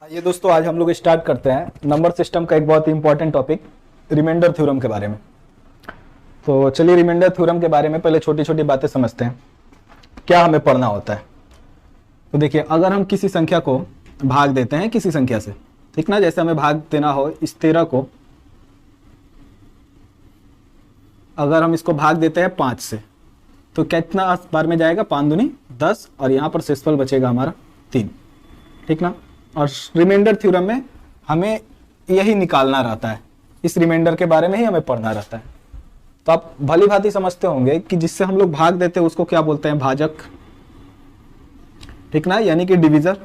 ये दोस्तों आज हम लोग स्टार्ट करते हैं नंबर सिस्टम का एक बहुत ही इंपॉर्टेंट टॉपिक रिमाइंडर थ्योरम के बारे में। तो चलिए रिमाइंडर थ्योरम के बारे में पहले छोटी छोटी बातें समझते हैं, क्या हमें पढ़ना होता है। तो देखिए, अगर हम किसी संख्या को भाग देते हैं किसी संख्या से, ठीक ना, जैसे हमें भाग देना हो इस 13 को, अगर हम इसको भाग देते हैं 5 से तो कितना बार में जाएगा, 5 दूनी 10 और यहाँ पर शेषफल बचेगा हमारा 3, ठीक ना। और रिमाइंडर थ्योरम में हमें यही निकालना रहता है, इस रिमाइंडर के बारे में ही हमें पढ़ना रहता है। तो आप भली भांति समझते होंगे कि जिससे हम लोग भाग देते हैं उसको क्या बोलते हैं, भाजक, ठीक ना, यानी कि डिविजर।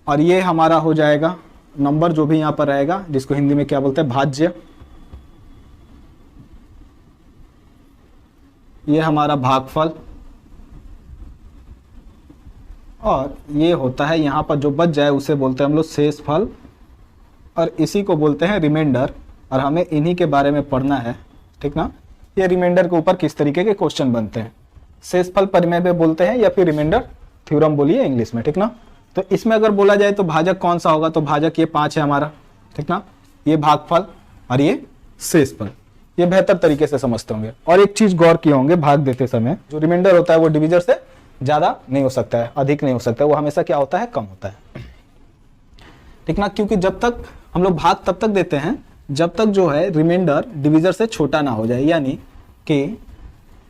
और ये हमारा हो जाएगा नंबर जो भी यहाँ पर रहेगा, जिसको हिंदी में क्या बोलते हैं, भाज्य। ये हमारा भागफल, और ये होता है यहाँ पर जो बच जाए उसे बोलते हैं हम लोग शेषफल, और इसी को बोलते हैं रिमाइंडर। और हमें इन्हीं के बारे में पढ़ना है, ठीक ना। ये रिमाइंडर के ऊपर किस तरीके के क्वेश्चन बनते हैं, शेषफल परिमेय में बोलते हैं या फिर रिमाइंडर थ्योरम बोलिए इंग्लिश में, ठीक ना। तो इसमें अगर बोला जाए तो भाजक कौन सा होगा, तो भाजक ये 5 है हमारा, ठीक ना, ये भागफल और ये शेषफल। ये बेहतर तरीके से समझते होंगे। और एक चीज गौर किए होंगे, भाग देते समय जो रिमाइंडर होता है वो डिविजर से ज्यादा नहीं हो सकता है, अधिक नहीं हो सकता है, वो हमेशा क्या होता है, कम होता है, ठीक ना। क्योंकि जब तक हम लोग भाग तब तक देते हैं जब तक जो है रिमाइंडर डिविजर से छोटा ना हो जाए, यानी कि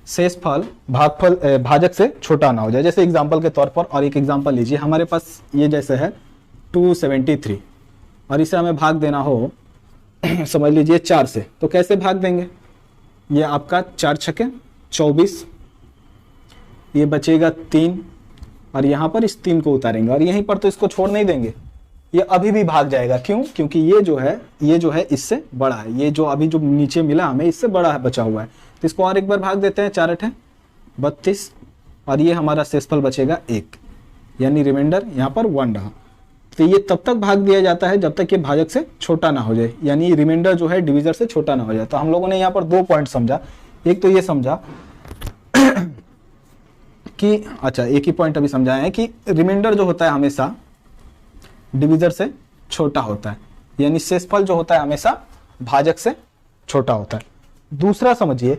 शेषफल भागफल भाजक से छोटा ना हो जाए। जैसे एग्जांपल के तौर पर, और एक एग्जांपल लीजिए, हमारे पास ये जैसे है 273 और इसे हमें भाग देना हो समझ लीजिए 4 से, तो कैसे भाग देंगे, ये आपका 4 छके 24, ये बचेगा 3 और यहाँ पर इस 3 को उतारेंगे और यहीं पर तो इसको छोड़ नहीं देंगे, ये अभी भी भाग जाएगा। क्यों? क्योंकि ये जो है इससे बड़ा है, ये जो अभी जो नीचे मिला हमें इससे बड़ा है, बचा हुआ है। तो इसको और एक बार भाग देते हैं, 4 8 32 और ये हमारा शेषफल बचेगा 1, यानी रिमाइंडर यहाँ पर 1 रहा। तो ये तब तक भाग दिया जाता है जब तक ये भाजक से छोटा ना हो जाए, यानी रिमाइंडर जो है डिविजर से छोटा ना हो जाए। तो हम लोगों ने यहाँ पर 2 पॉइंट समझा। एक तो ये समझा कि अच्छा, एक ही पॉइंट अभी समझाए हैं कि रिमाइंडर जो होता है हमेशा डिविजर से छोटा होता है, यानी शेषफल जो होता है हमेशा भाजक से छोटा होता है। दूसरा समझिए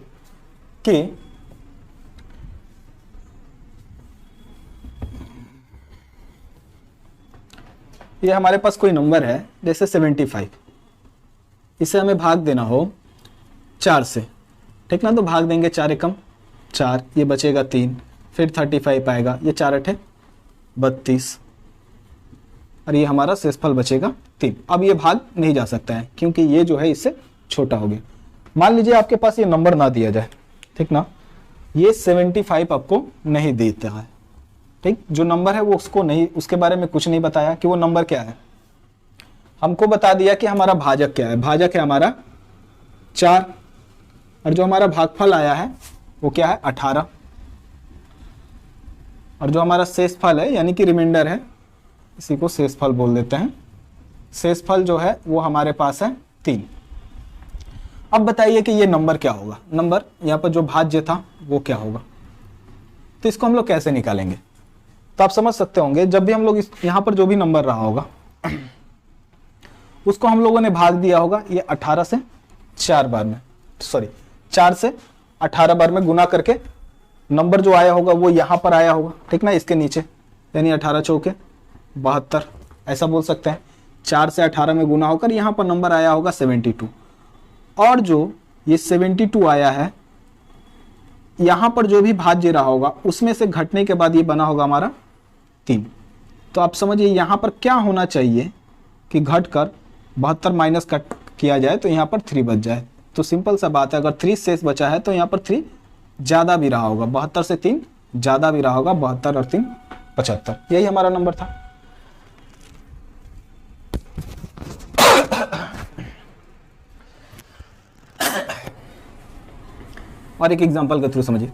कि ये हमारे पास कोई नंबर है जैसे 75, इसे हमें भाग देना हो 4 से, ठीक ना। तो भाग देंगे 4 एकम 4, ये बचेगा 3, फिर 35 आएगा, ये 4 8 32 और ये हमारा शेषफल बचेगा 3। अब ये भाग नहीं जा सकता है क्योंकि ये जो है इससे छोटा हो गया। मान लीजिए आपके पास ये नंबर ना दिया जाए, ठीक ना, ये 75 आपको नहीं देता है, ठीक, जो नंबर है वो उसको नहीं, उसके बारे में कुछ नहीं बताया कि वो नंबर क्या है, हमको बता दिया कि हमारा भाजक क्या है। भाजक है हमारा 4 और जो हमारा भागफल आया है वो क्या है, 18, और जो हमारा शेषफल है यानी कि रिमाइंडर है, इसी को शेषफल बोल देते हैं, शेषफल जो है वो हमारे पास है 3। अब बताइए कि ये नंबर क्या होगा, नंबर यहाँ पर जो भाज्य था वो क्या होगा। तो इसको हम लोग कैसे निकालेंगे, तो आप समझ सकते होंगे, जब भी हम लोग यहाँ पर जो भी नंबर रहा होगा उसको हम लोगों ने भाग दिया होगा, ये 18 से 4 बार में, सॉरी 4 से 18 बार में गुना करके नंबर जो आया होगा वो यहाँ पर आया होगा, ठीक ना, इसके नीचे, यानी 18 चौके 72 ऐसा बोल सकते हैं। 4 से 18 में गुना होकर यहाँ पर नंबर आया होगा 72, और जो ये 72 आया है यहाँ पर जो भी भाज्य रहा होगा उसमें से घटने के बाद ये बना होगा हमारा 3। तो आप समझिए यहाँ पर क्या होना चाहिए कि घटकर 72 माइनस कट किया जाए तो यहाँ पर 3 बच जाए। तो सिंपल सा बात है, अगर 3 शेष बचा है तो यहाँ पर 3 ज़्यादा भी रहा होगा, 72 से 3 ज़्यादा भी रहा होगा, 72 और 3 75, यही हमारा नंबर था। और एक एग्जांपल के थ्रू समझिए,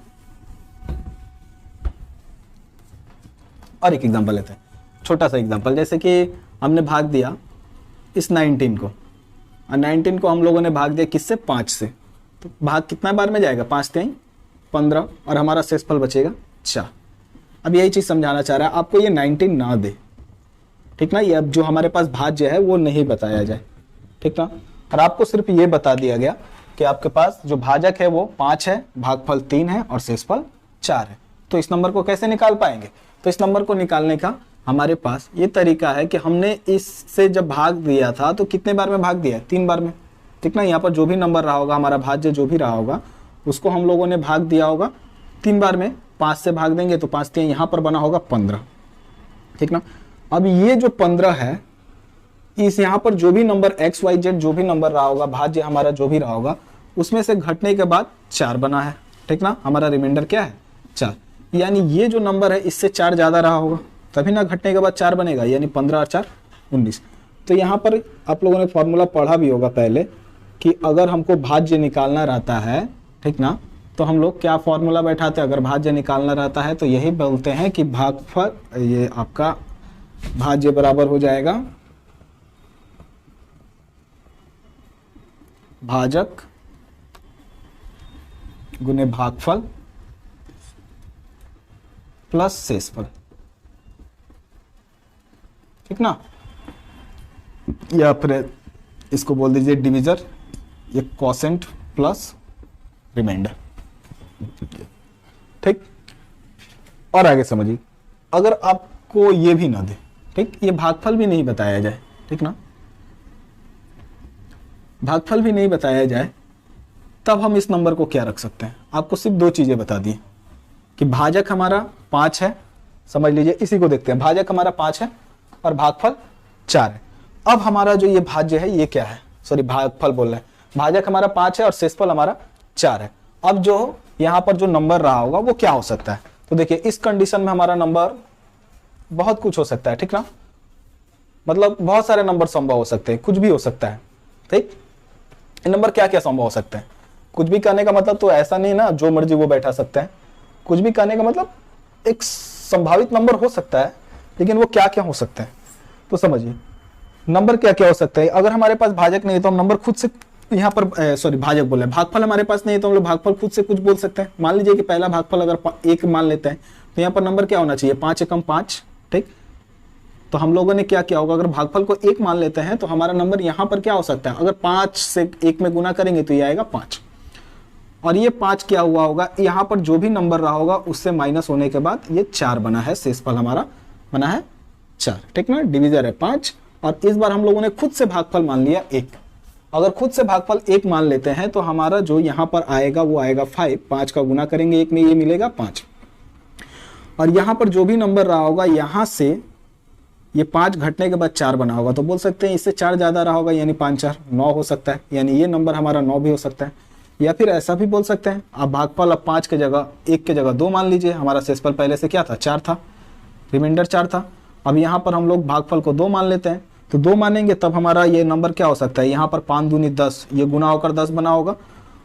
और एक एग्जांपल लेते हैं, छोटा सा एग्जांपल, जैसे कि हमने भाग दिया इस 19 को, और 19 को हम लोगों ने भाग दिया किससे, 5 से, तो भाग कितना बार में जाएगा, 5 3 15 और हमारा शेषफल बचेगा 4। अब यही चीज़ समझाना चाह रहा है आपको, ये 19 ना दे, ठीक ना। ये अब जो हमारे पास भाज्य है वो नहीं बताया जाए, ठीक ना। और आपको सिर्फ ये बता दिया गया कि आपके पास जो भाजक है वो 5 है, भागफल 3 है और शेषफल 4 है। तो इस नंबर को कैसे निकाल पाएंगे? तो इस नंबर को निकालने का हमारे पास ये तरीका है कि हमने इससे जब भाग दिया था तो कितने बार में भाग दिया है? 3 बार में, ठीक ना। यहाँ पर जो भी नंबर रहा होगा, हमारा भाज्य जो भी रहा होगा, उसको हम लोगों ने भाग दिया होगा 3 बार में। 5 से भाग देंगे तो 5 3 यहाँ पर बना होगा 15, ठीक ना। अब ये जो 15 है, इस यहाँ पर जो भी नंबर एक्स वाई जेड जो भी नंबर रहा होगा, भाज्य हमारा जो भी रहा होगा, उसमें से घटने के बाद 4 बना है, ठीक ना। हमारा रिमाइंडर क्या है? 4। यानी ये जो नंबर है इससे 4 ज्यादा रहा होगा, तभी ना घटने के बाद 4 बनेगा, यानी 15 और 4 19। तो यहाँ पर आप लोगों ने फॉर्मूला पढ़ा भी होगा पहले कि अगर हमको भाज्य निकालना रहता है, ठीक ना, तो हम लोग क्या फॉर्मूला बैठाते हैं? अगर भाज्य निकालना रहता है तो यही बोलते हैं कि भागफल, ये आपका भाज्य बराबर हो जाएगा भाजक गुने भागफल प्लस शेषफल, ठीक ना। या फिर इसको बोल दीजिए डिविजर, ये क्वोशेंट प्लस रिमाइंडर, ठीक। और आगे समझिए, अगर आपको ये भी ना दे, ठीक, ये भागफल भी नहीं बताया जाए, ठीक ना, भागफल भी नहीं बताया जाए, तब हम इस नंबर को क्या रख सकते हैं? आपको सिर्फ 2 चीजें बता दी कि भाजक हमारा 5 है, समझ लीजिए, इसी को देखते हैं। भाजक हमारा 5 है और भागफल 4 है। अब हमारा जो ये भाज्य है ये क्या है? सॉरी, भागफल बोल रहे हैं। भाजक हमारा 5 है और शेषफल हमारा 4 है। अब जो यहाँ पर जो नंबर रहा होगा वो क्या हो सकता है? तो देखिए, इस कंडीशन में हमारा नंबर बहुत कुछ हो सकता है, ठीक ना। मतलब बहुत सारे नंबर संभव हो सकते हैं, कुछ भी हो सकता है, ठीक। नंबर क्या क्या संभव हो सकते हैं? कुछ भी कहने का मतलब तो ऐसा नहीं ना जो मर्जी वो बैठा सकते हैं। कुछ भी कहने का मतलब एक संभावित नंबर हो सकता है, लेकिन वो क्या क्या हो सकते हैं तो समझिए। नंबर क्या क्या हो सकते हैं? अगर हमारे पास भाजक नहीं है तो हम नंबर खुद से यहाँ पर सॉरी भाजक बोल रहे हैं, भागफल हमारे पास नहीं है तो हम लोग भागफल खुद से कुछ बोल सकते हैं। मान लीजिए कि पहला भागफल अगर 1 मान लेते हैं तो यहाँ पर नंबर क्या होना चाहिए? 5 एकम 5, ठीक। तो हम लोगों ने क्या किया होगा? अगर भागफल को 1 मान लेते हैं तो हमारा नंबर यहाँ पर क्या हो सकता है? अगर 5 से 1 में गुना करेंगे तो ये आएगा 5, और ये 5 क्या हुआ होगा? यहाँ पर जो भी नंबर रहा होगा उससे माइनस होने के बाद ये 4 बना है, शेषफल हमारा बना है 4, ठीक ना। डिविजर है 5 और इस बार हम लोगों ने खुद से भागफल मान लिया 1। अगर खुद से भागफल 1 मान लेते हैं तो हमारा जो यहाँ पर आएगा वो आएगा 5। 5 का गुना करेंगे 1 में, ये मिलेगा 5। और यहाँ पर जो भी नंबर रहा होगा यहाँ से ये 5 घटने के बाद 4 बना होगा, तो बोल सकते हैं इससे 4 ज्यादा रहा होगा, यानी 5 4 9 हो सकता है। यानी ये नंबर हमारा 9 भी हो सकता है। या फिर ऐसा भी बोल सकते हैं, आप भागफल अब 5 के जगह 1 के जगह 2 मान लीजिए। हमारा शेषफल पहले से क्या था? 4 था, रिमाइंडर 4 था। अब यहाँ पर हम लोग भागफल को 2 मान लेते हैं, तो 2 मानेंगे तब हमारा ये नंबर क्या हो सकता है? यहाँ पर 5 दूनी 10, ये गुना होकर 10 बना होगा।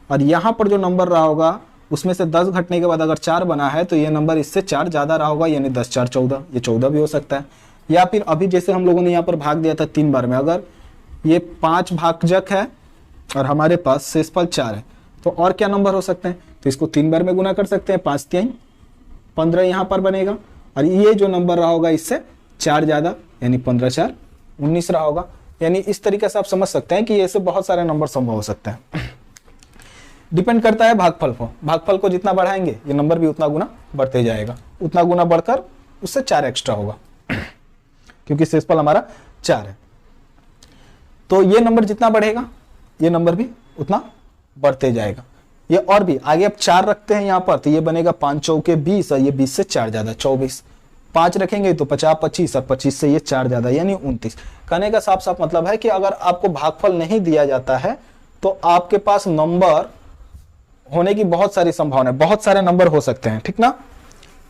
और यहाँ पर जो नंबर रहा होगा उसमें से 10 घटने के बाद अगर 4 बना है तो ये नंबर इससे 4 ज्यादा रहा होगा, यानी 10 4 14, ये 14 भी हो सकता है। या फिर अभी जैसे हम लोगों ने यहाँ पर भाग दिया था 3 बार में, अगर ये 5 भाजक है और हमारे पास शेषफल 4 है तो और क्या नंबर हो सकते हैं? तो इसको 3 बार में गुना कर सकते हैं, 5 3 15 यहाँ पर बनेगा। और ये जो नंबर रहा होगा इससे 4 ज्यादा, यानी 15 4 19 रहा होगा। यानी इस तरीके से आप समझ सकते हैं कि ऐसे बहुत सारे नंबर संभव हो सकते हैं। डिपेंड करता है भागफल को। भागफल को जितना बढ़ाएंगे ये नंबर भी उतना गुना बढ़ते जाएगा, उतना गुना बढ़कर उससे 4 एक्स्ट्रा होगा, क्योंकि शेषफल हमारा 4 है। तो ये नंबर जितना बढ़ेगा ये नंबर भी उतना बढ़ते जाएगा। ये और भी आगे अब 4 रखते हैं यहाँ पर, तो ये बनेगा 5 चौके 20 और ये 20 से 4 ज्यादा 24। 5 रखेंगे तो 50 25 और 25 से ये 4 ज्यादा, यानी 29। कहने का साफ साफ मतलब है कि अगर आपको भागफल नहीं दिया जाता है तो आपके पास नंबर होने की बहुत सारी संभावना है, बहुत सारे नंबर हो सकते हैं, ठीक ना।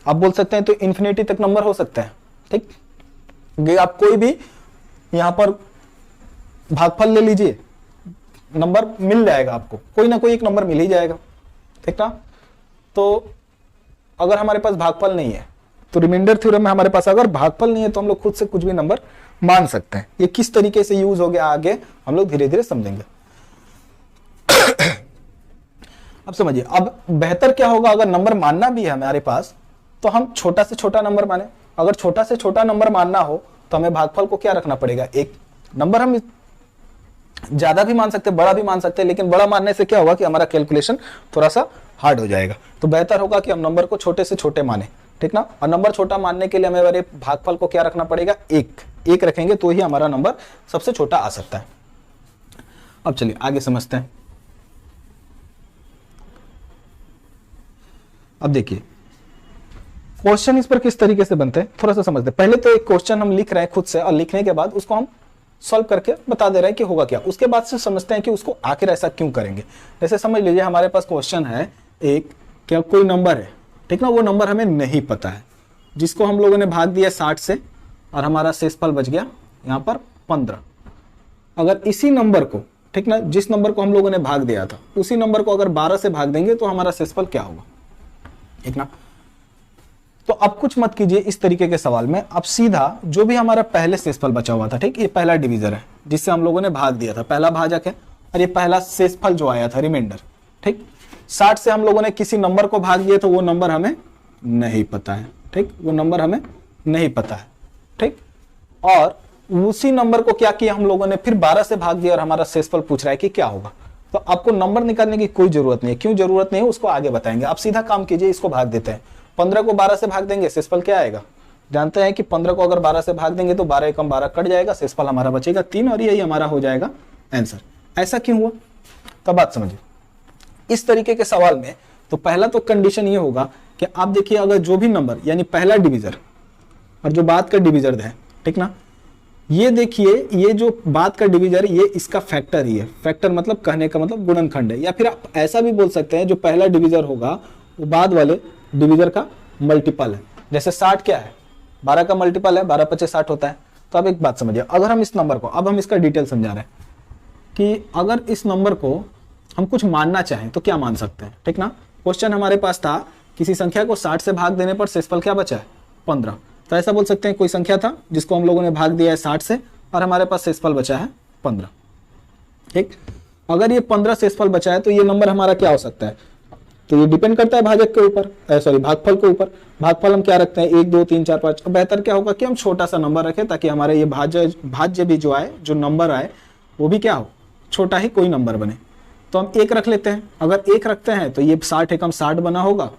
आप बोल सकते हैं तो इन्फिनिटी तक नंबर हो सकते हैं, ठीक। आप कोई भी यहां पर भागफल ले लीजिए, नंबर मिल जाएगा आपको, कोई ना कोई एक नंबर मिल ही जाएगा, ठीक ना। तो अगर हमारे पास भागफल नहीं है तो रिमाइंडर थ्योरम में हमारे पास अगर भागफल नहीं है तो हम लोग खुद से कुछ भी नंबर मान सकते हैं। ये किस तरीके से यूज हो गया आगे हम लोग धीरे धीरे समझेंगे। अब समझिए, अब बेहतर क्या होगा? अगर नंबर मानना भी है हमारे पास तो हम छोटा से छोटा नंबर माने। अगर छोटा से छोटा नंबर मानना हो तो हमें भागफल को क्या रखना पड़ेगा, 1। नंबर हम ज्यादा भी मान सकते हैं, बड़ा भी मान सकते हैं, लेकिन बड़ा मानने से क्या होगा कि हमारा कैलकुलेशन थोड़ा सा हार्ड हो जाएगा। तो बेहतर होगा कि हम नंबर को छोटे से छोटे माने, ठीक ना। और नंबर छोटा मानने के लिए हमें हमारे भागफल को क्या रखना पड़ेगा, 1 रखेंगे तो ही हमारा नंबर सबसे छोटा आ सकता है। अब चलिए आगे समझते हैं। अब देखिए क्वेश्चन इस पर किस तरीके से बनते हैं थोड़ा सा समझते हैं। पहले तो एक क्वेश्चन हम लिख रहे हैं खुद से, और लिखने के बाद उसको हम सॉल्व करके बता दे रहे हैं कि होगा क्या। उसके बाद से समझते हैं कि उसको आखिर ऐसा क्यों करेंगे। जैसे समझ लीजिए हमारे पास क्वेश्चन है एक, क्या कोई नंबर है, ठीक ना, वो नंबर हमें नहीं पता है, जिसको हम लोगों ने भाग दिया 60 से और हमारा शेषफल बच गया यहाँ पर 15। अगर इसी नंबर को, ठीक ना, जिस नंबर को हम लोगों ने भाग दिया था उसी नंबर को अगर 12 से भाग देंगे तो हमारा शेषफल क्या होगा, ठीक ना। तो अब कुछ मत कीजिए इस तरीके के सवाल में, अब सीधा जो भी हमारा पहले शेषफल बचा हुआ था, ठीक, ये पहला डिवीजर है जिससे हम लोगों ने भाग दिया था, पहला भाजक है, और ये पहला शेषफल जो आया था रिमाइंडर, ठीक। 60 से हम लोगों ने किसी नंबर को भाग दिया तो वो नंबर हमें नहीं पता है, ठीक, वो नंबर हमें नहीं पता है, ठीक। और उसी नंबर को क्या किया हम लोगों ने, फिर 12 से भाग दिया और हमारा शेषफल पूछ रहा है कि क्या होगा। तो आपको नंबर निकालने की कोई जरूरत नहीं है, क्यों जरूरत नहीं है उसको आगे बताएंगे। आप सीधा काम कीजिए, इसको भाग देते हैं, 15 को 12 से भाग देंगे, शेषफल क्या आएगा, जानते हैं कि 15 को अगर 12 से भाग देंगे तो 12 एकम 12 कट जाएगा, शेषफल हमारा बचेगा 3, और यही हमारा हो जाएगा आंसर। ऐसा क्यों हुआ, तो बात समझिए। इस तरीके के सवाल में तो पहला तो कंडीशन ये होगा कि आप देखिए अगर जो भी नंबर यानी पहला डिवीजर और जो बाद का डिवीजर है, ठीक ना, ये देखिए ये जो बाद का डिवीजर ये इसका फैक्टर ही है। फैक्टर मतलब कहने का मतलब गुणनखंड है, या फिर आप ऐसा भी बोल सकते हैं जो पहला डिवीजर होगा वो बाद वाले डिवीजर का मल्टीपल है। जैसे 60 क्या है, 12 का मल्टीपल है, 12 25 60 होता है। तो अब एक बात समझिए, अगर हम इस नंबर को, अब हम इसका डिटेल समझा रहे हैं कि अगर इस नंबर को हम कुछ मानना चाहें तो क्या मान सकते हैं, ठीक ना। क्वेश्चन हमारे पास था किसी संख्या को 60 से भाग देने पर शेषफल क्या बचा है, 15। तो ऐसा बोल सकते हैं कोई संख्या था जिसको हम लोगों ने भाग दिया है 60 से और हमारे पास शेषफल बचा है 15, ठीक। अगर ये 15 शेषफल बचा है तो ये नंबर हमारा क्या हो सकता है, तो ये डिपेंड करता है भाजक के ऊपर, सॉरी भागफल के ऊपर। भागफल हम क्या रखते हैं 1 2 3 4 5। बेहतर क्या होगा कि हम छोटा सा नंबर रखें ताकि हमारे ये भाज्य भी जो आए, जो नंबर आए वो भी क्या हो, छोटा ही कोई नंबर बने। तो हम 1 रख लेते हैं, अगर 1 रखते हैं तो ये 60 एकम 60 बना होगा,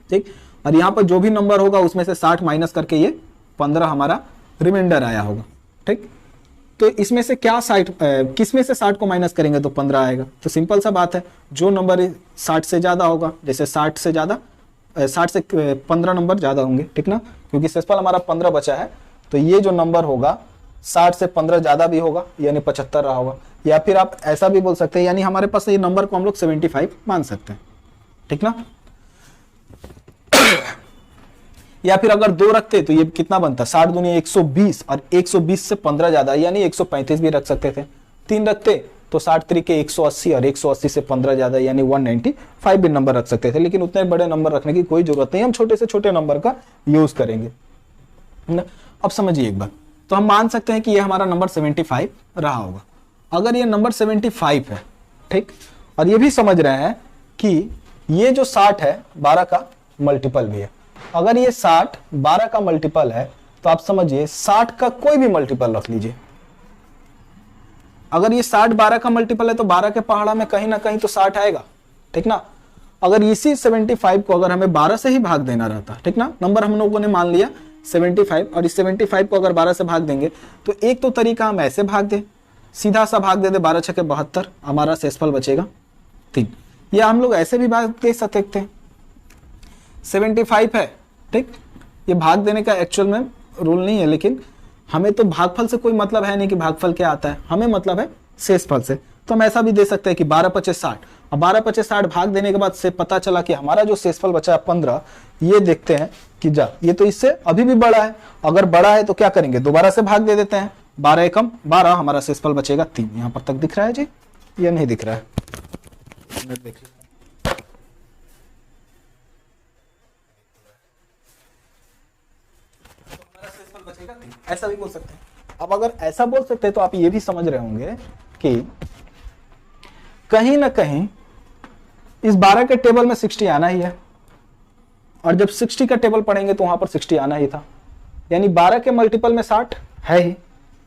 ठीक। और यहाँ पर जो भी नंबर होगा उसमें से 60 माइनस करके ये 15 हमारा रिमाइंडर आया होगा, ठीक। तो इसमें से क्या 60 किस में से 60 को माइनस करेंगे तो 15 आएगा। तो सिंपल सा बात है, जो नंबर 60 से ज्यादा होगा, जैसे 60 से ज्यादा 60 से 15 नंबर ज्यादा होंगे, ठीक ना, क्योंकि शेषफल हमारा 15 बचा है। तो ये जो नंबर होगा 60 से 15 ज्यादा भी होगा, यानी 75 रहा होगा। या फिर आप ऐसा भी बोल सकते हैं, यानी हमारे पास ये नंबर को हम लोग 75 मान सकते हैं, ठीक ना। या फिर अगर 2 रखते तो ये कितना बनता, 60 दूनी 120, और 120 से 15 ज्यादा यानी 135 भी रख सकते थे। 3 रखते तो 60 तरीके 180, और 180 से 15 ज्यादा यानी 195 भी नंबर रख सकते थे। लेकिन उतने बड़े नंबर रखने की कोई जरूरत नहीं, हम छोटे से छोटे नंबर का यूज करेंगे ना। अब समझिए एक बात, तो हम मान सकते हैं कि ये हमारा नंबर 75 रहा होगा। अगर ये नंबर 75 है, ठीक, और ये भी समझ रहे हैं कि ये जो 60 है 12 का मल्टीपल भी है। अगर ये 60 12 का मल्टीपल है तो आप समझिए 60 का कोई भी मल्टीपल रख लीजिए। अगर ये 60 12 का मल्टीपल है तो 12 के पहाड़ा में कहीं ना कहीं तो 60 आएगा, ठीक ना। अगर इसी 75 को अगर हमें 12 से ही भाग देना रहता, ठीक ना, नंबर हम लोगों ने मान लिया 75, और इस 75 को अगर 12 से भाग देंगे तो एक तो तरीका हम ऐसे भाग दे, सीधा सा भाग दे दे 12 छके 72, हमारा शेषफल बचेगा 3। या हम लोग ऐसे भी भाग दे सकते हैं, 75 है, ठीक, ये भाग देने का एक्चुअल में रूल नहीं है, लेकिन हमें तो भागफल से कोई मतलब है नहीं कि भागफल क्या आता है, हमें मतलब है शेषफल से। तो हम ऐसा भी दे सकते हैं कि 12 25 60, और 12 25 60 भाग देने के बाद से पता चला कि हमारा जो शेषफल बचा है 15, ये देखते हैं कि जा ये तो इससे अभी भी बड़ा है। अगर बड़ा है तो क्या करेंगे, दोबारा से भाग दे देते हैं, 12 एकम 12, हमारा शेषफल बचेगा 3। यहां पर तक दिख रहा है जी, या नहीं दिख रहा है, देख ऐसा भी बोल सकते हैं। अब अगर ऐसा बोल सकते हैं तो आप ये भी समझ रहे होंगे कि कहीं ना कहीं इस 12 के टेबल में 60 आना ही है, और जब 60 का टेबल पढ़ेंगे तो वहां पर 60 आना ही था। यानी 12 के मल्टीपल में 60 है ही,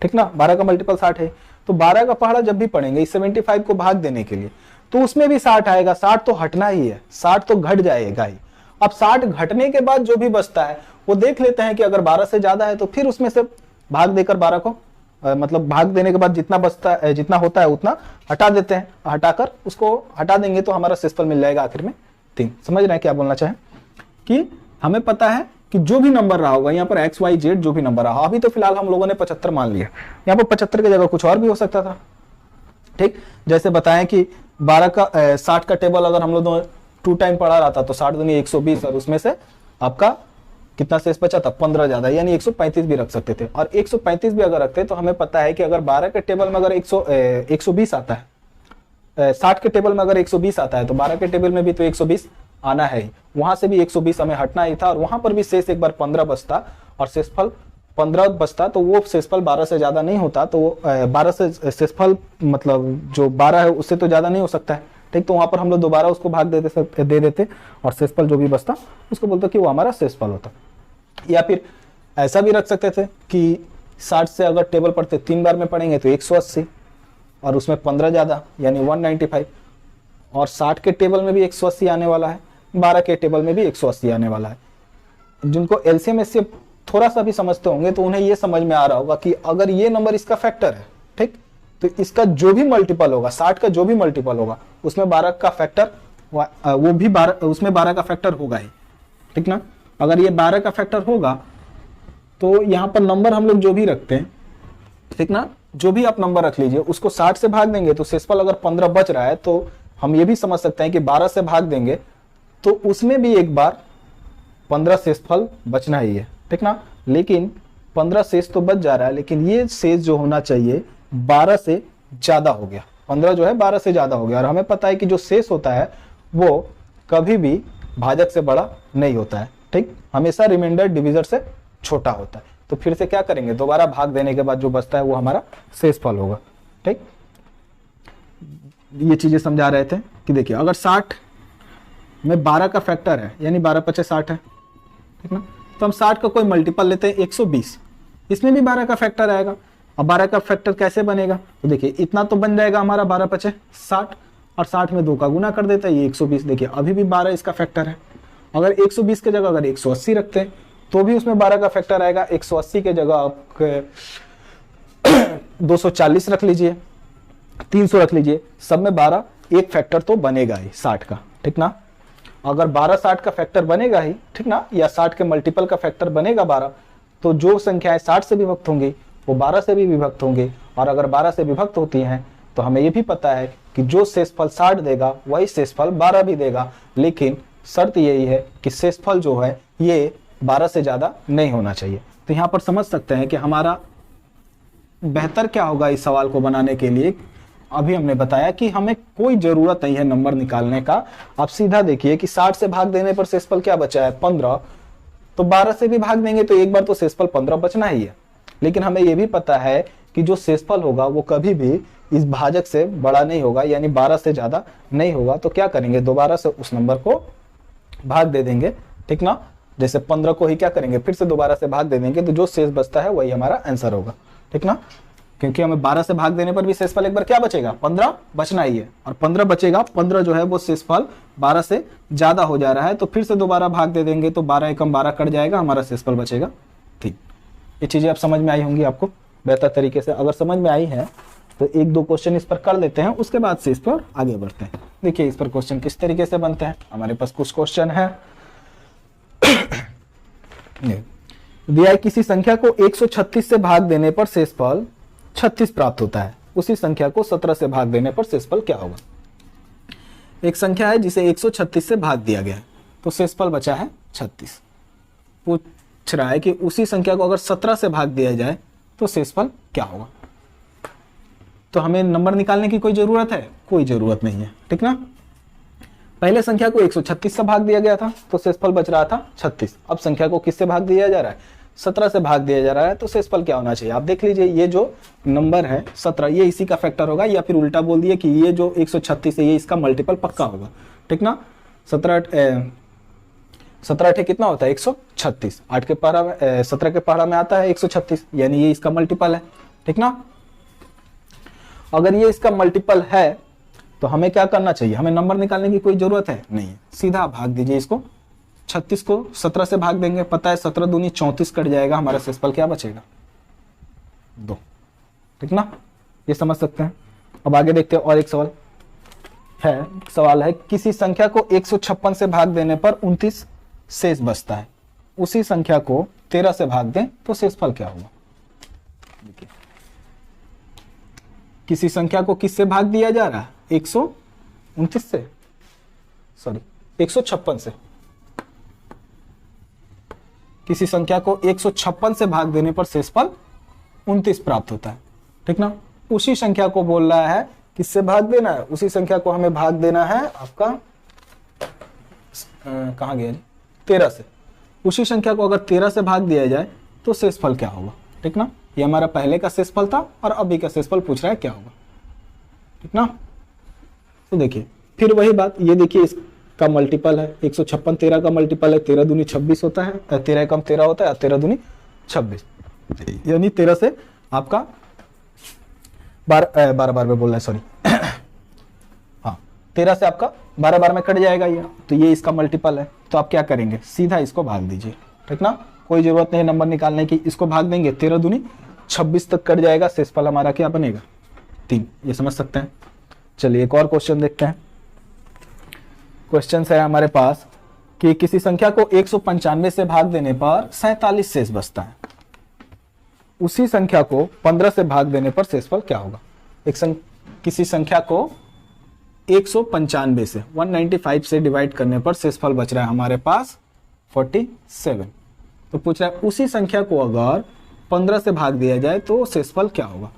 ठीक ना, 12 का मल्टीपल 60 है। तो 12 का पहाड़ा जब भी पढ़ेंगे इस 75 को भाग देने के लिए, तो उसमें भी 60 आएगा। 60 तो हटना ही है, 60 तो घट जाएगा ही। अब 60 घटने के बाद जो भी बचता है वो देख लेते हैं कि अगर 12 से ज्यादा है तो फिर उसमें से भाग देकर 12 को मतलब भाग देने के बाद जितना बचता है, जितना होता है उतना हटा देते हैं। हटाकर उसको हटा देंगे तो हमारा शेषफल मिल जाएगा आखिर में 3। समझ रहे हैं क्या बोलना चाहे, कि हमें पता है कि जो भी नंबर रहा होगा यहाँ पर एक्स वाई जेड जो भी नंबर रहा, अभी तो फिलहाल हम लोगों ने 75 मान लिया, यहाँ पर 75 की जगह कुछ और भी हो सकता था। ठीक, जैसे बताएं कि 12 का 60 का टेबल अगर हम लोग 2 टाइम पढ़ा रहा था तो 60 दूनी 120 और उसमें से आपका कितना शेष बचा था 15 ज्यादा, यानी 135 भी रख सकते थे। और 135 भी अगर रखते तो हमें पता है कि अगर 12 के टेबल में अगर 120 आता है, 60 के टेबल में अगर 120 आता है तो 12 के टेबल में भी तो 120 आना है ही, वहां से भी 120 हमें हटना ही था। और वहां पर भी शेष एक बार 15 बचता और शेषफल 15 बचता, तो वो शेषफल 12 से ज्यादा नहीं होता। तो 12 से शेषफल मतलब जो 12 है उससे तो ज्यादा नहीं हो सकता है। ठीक, तो वहां पर हम लोग दोबारा उसको भाग दे देते और शेषफल जो भी बचता उसको बोलते कि वो हमारा शेषफल होता। या फिर ऐसा भी रख सकते थे कि 60 से अगर टेबल पढ़ते 3 बार में पढ़ेंगे तो 180 और उसमें 15 ज्यादा यानी 195, और 60 के टेबल में भी 180 आने वाला है, 12 के टेबल में भी 180 आने वाला है। जिनको एलसीएम एचसीएफ थोड़ा सा भी समझते होंगे तो उन्हें यह समझ में आ रहा होगा कि अगर ये नंबर इसका फैक्टर है, ठीक, तो इसका जो भी मल्टीपल होगा 60 का जो भी मल्टीपल होगा उसमें 12 का फैक्टर वो भी 12 उसमें 12 का फैक्टर होगा ही। ठीक ना, अगर ये 12 का फैक्टर होगा तो यहाँ पर नंबर हम लोग जो भी रखते हैं, ठीक ना, जो भी आप नंबर रख लीजिए उसको 60 से भाग देंगे तो शेषफल अगर 15 बच रहा है तो हम ये भी समझ सकते हैं कि 12 से भाग देंगे तो उसमें भी एक बार 15 शेषफल बचना ही है। ठीक ना, लेकिन 15 शेष तो बच जा रहा है, लेकिन ये शेष जो होना चाहिए 12 से ज्यादा हो गया। 15 जो है 12 से ज्यादा हो गया, और हमें पता है कि जो शेष होता है वो कभी भी भाजक से बड़ा नहीं होता है। ठीक, हमेशा रिमाइंडर डिविजर से छोटा होता है। तो फिर से क्या करेंगे, दोबारा भाग देने के बाद जो बचता है वो हमारा शेषफल होगा। ठीक, ये चीजें समझा रहे थे कि देखिए अगर 60 में 12 का फैक्टर है यानी 12 पचे 60 है, ठीक ना, तो हम 60 का कोई मल्टीपल लेते हैं 120, इसमें भी 12 का फैक्टर आएगा। अब 12 का फैक्टर कैसे बनेगा, तो देखिए इतना तो बन जाएगा हमारा 12 पचे 60 और 60 में 2 का गुना कर देता है ये 120। देखिए अभी भी 12 इसका फैक्टर है। अगर 120 के जगह अगर 180 रखते हैं तो भी उसमें 12 का फैक्टर आएगा। 180 के जगह आप 240 रख लीजिए, 300 रख लीजिए, सब में 12 एक फैक्टर तो बनेगा ही 60 का। ठीक ना, अगर 12 60 का फैक्टर बनेगा ही, ठीक ना, या 60 के मल्टीपल का फैक्टर बनेगा 12, तो जो संख्याएं 60 से विभक्त होंगी वो 12 से भी विभक्त होंगे। और अगर 12 से विभक्त होती हैं तो हमें यह भी पता है कि जो शेषफल 60 देगा वही शेषफल 12 भी देगा, लेकिन शर्त यही है कि शेषफल जो है ये 12 से ज्यादा नहीं होना चाहिए। तो यहाँ पर समझ सकते हैं कि हमारा बेहतर क्या होगा इस सवाल को बनाने के लिए। अभी हमने बताया कि हमें कोई जरूरत नहीं है नंबर निकालने का। आप सीधा देखिए कि 60 से भाग देने पर शेषफल क्या बचा है 15, तो 12 से भी भाग देंगे तो एक बार तो शेषफल 15 बचना ही है। लेकिन हमें यह भी पता है कि जो शेषफल होगा वो कभी भी इस भाजक से बड़ा नहीं होगा, यानी 12 से ज्यादा नहीं होगा। तो क्या करेंगे, दोबारा से उस नंबर को भाग दे देंगे। ठीक ना, जैसे 15 को ही क्या करेंगे, फिर से दोबारा से भाग दे देंगे, तो जो शेष बचता है वही हमारा आंसर होगा। ठीक ना, क्योंकि हमें 12 से भाग देने पर भी शेषफल एक बार क्या बचेगा 15 बचना ही है, और 15 बचेगा। 15 जो है वो शेषफल 12 से ज्यादा हो जा रहा है, तो फिर से दोबारा भाग दे देंगे तो 12 एकम 12 कट जाएगा, हमारा शेषफल बचेगा। ठीक, ये चीजें आप समझ में आई होंगी आपको बेहतर तरीके से। अगर समझ में आई है तो एक दो क्वेश्चन इस पर कर लेते हैं, उसके बाद से इस पर आगे बढ़ते हैं। देखिए इस पर क्वेश्चन किस तरीके से बनते हैं। हमारे पास कुछ क्वेश्चन है। दिया है किसी संख्या को 136 से भाग देने पर शेषफल 36 प्राप्त होता है, उसी संख्या को 17 से भाग देने पर शेषफल क्या होगा। एक संख्या है जिसे 136 से भाग दिया गया है तो शेषफल बचा है 36। पूछ रहा है कि उसी संख्या को अगर 17 से भाग दिया जाए तो शेषफल क्या होगा। तो हमें नंबर निकालने की कोई जरूरत है, कोई जरूरत नहीं है। ठीक ना, पहले संख्या को 136 से भाग दिया गया था तो शेषफल बच रहा था 36। अब संख्या को किससे भाग दिया जा रहा है, 17 से भाग दिया जा रहा है, तो शेषफल क्या होना चाहिए। आप देख लीजिए ये जो नंबर है 17 ये इसी का फैक्टर होगा, या फिर उल्टा बोल दिए कि ये जो 136 है ये इसका मल्टीपल पक्का होगा। ठीक ना, 17 अठे कितना होता है 136, 8 के पहाड़ा में 17 के पहाड़ा में आता है 136, यानी ये इसका मल्टीपल है, ठीक ना। अगर ये इसका मल्टीपल है तो हमें क्या करना चाहिए, हमें नंबर निकालने की कोई जरूरत है नहीं है, सीधा भाग दीजिए इसको। 36 को 17 से भाग देंगे, पता है 17 दूनी 34 कट जाएगा, हमारा शेषफल क्या बचेगा 2, ठीक ना, ये समझ सकते हैं। अब आगे देखते हैं और एक सवाल है किसी संख्या को 156 से भाग देने पर 29 शेष बचता है, उसी संख्या को 13 से भाग दें तो शेषफल क्या होगा। देखिए किसी संख्या को किससे भाग दिया जा रहा है 159 से, सॉरी 156 से, किसी संख्या को 156 से भाग देने पर शेषफल 29 प्राप्त होता है, ठीक ना। उसी संख्या को बोल रहा है किससे भाग देना है, उसी संख्या को हमें भाग देना है आपका कहाँ गया जी 13 से। उसी संख्या को अगर 13 से भाग दिया जाए तो शेषफल क्या होगा, ठीक ना। ये हमारा पहले का शेषफल था और अभी का शेषफल पूछ रहा है क्या होगा, ठीक ना। तो देखिए फिर वही बात, ये देखिए इसका मल्टीपल है 156, 13 का मल्टीपल है, 13 दूनी 26 होता है, 13 कम 13 होता है, 13 दूनी 26, यानी 13 से आपका 12 बार में बोल रहा है सॉरी हाँ 13 से आपका 12 बार में कट जाएगा ये, तो ये इसका मल्टीपल है। तो आप क्या करेंगे, सीधा इसको भाग दीजिए, ठीक ना, कोई जरूरत नहीं नंबर निकालने की, इसको भाग देंगे 13 दूनी 26 तक कट जाएगा, शेषफल हमारा क्या बनेगा 3, ये समझ सकते हैं। चलिए एक और क्वेश्चन देखते हैं। क्वेश्चन है हमारे पास कि किसी संख्या को 195 से भाग देने पर 47 शेष बचता है, उसी संख्या को 15 से भाग देने पर शेषफल क्या होगा। किसी संख्या को 195 से 195 से डिवाइड करने पर शेषफल बच रहा है हमारे पास 47, तो पूछ रहा है उसी संख्या को अगर 15 से भाग दिया जाए तो शेषफल क्या होगा।